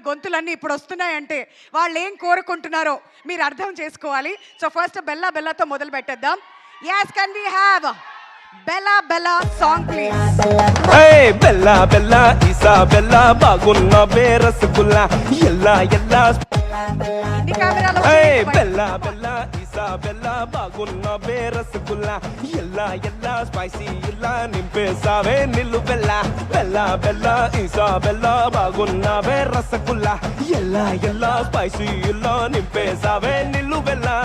గొంతులన్నీ ఇప్పుడు వస్తున్నాయంటే వాళ్ళు ఏం కోరుకుంటున్నారో మీరు అర్థం చేసుకోవాలి. సో ఫస్ట్ బెల్లా బెల్లాతో మొదలు పెట్టేద్దాం. yes can we have Bella Bella song please. hey Bella Bella Isabella బాగున్నవే రసగుల్లా ఎల్లా ఎల్లా ఇన్ని కెమెరాలో hey బెల్లా బెల్లా ఇసాబెల్లా బాగున్నవే రసగుల్లా ఎల్లా ఎల్లా స్పైసీ ఇలా నింపేసావే నిల్లు బెల్లా బెల్లా బెల్లా ఇసాబెల్లా బాగున్నవే రసగుల్లా ఎల్లా ఎల్లా స్పైసీ ఇలా నింపేసావే నిల్లు బెల్లా.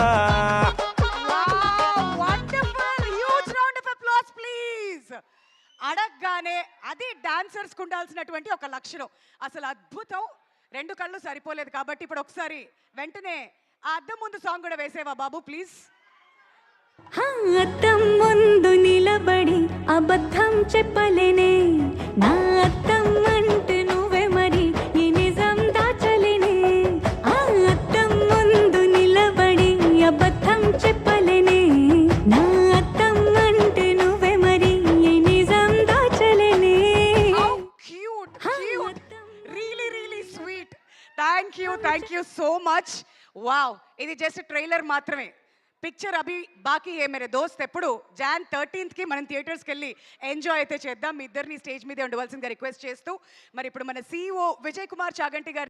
అడగగానే అది డాన్సర్స్ కు ఉండాల్సినటువంటి ఒక లక్షణం. అసలు అద్భుతం. రెండు కళ్ళు సరిపోలేదు కాబట్టి ఇప్పుడు ఒకసారి వెంటనే ఆ అద్దం ముందు సాంగ్ కూడా వేసేవా బాబు ప్లీజ్. అద్దం ముందు నిలబడి అబద్ధం చెప్పలేనే నా అద్దం అంటే నువ్వే మరి ఈ నిజం దాచలేనే ఆ అద్దం ముందు నిలబడి అబద్ధం చెప్పలేనే నా అద్దం అంటే నువ్వే మరి ఈ నిజం దాచలేనే. Cute cute really really sweet. Thank you so much. Wow, ఇది జస్ట్ ట్రైలర్ మాత్రమే. పిక్చర్ అభి బాకీ ఏ మేరే దోస్త్. ఎప్పుడు Jan 13th కి మనం థియేటర్స్కి వెళ్ళి ఎంజాయ్ అయితే చేద్దాం. మీ ఇద్దరిని స్టేజ్ మీదే ఉండవలసిందిగా రిక్వెస్ట్ చేస్తూ మరి ఇప్పుడు మన CEO విజయ్ కుమార్ చాగంటి గారు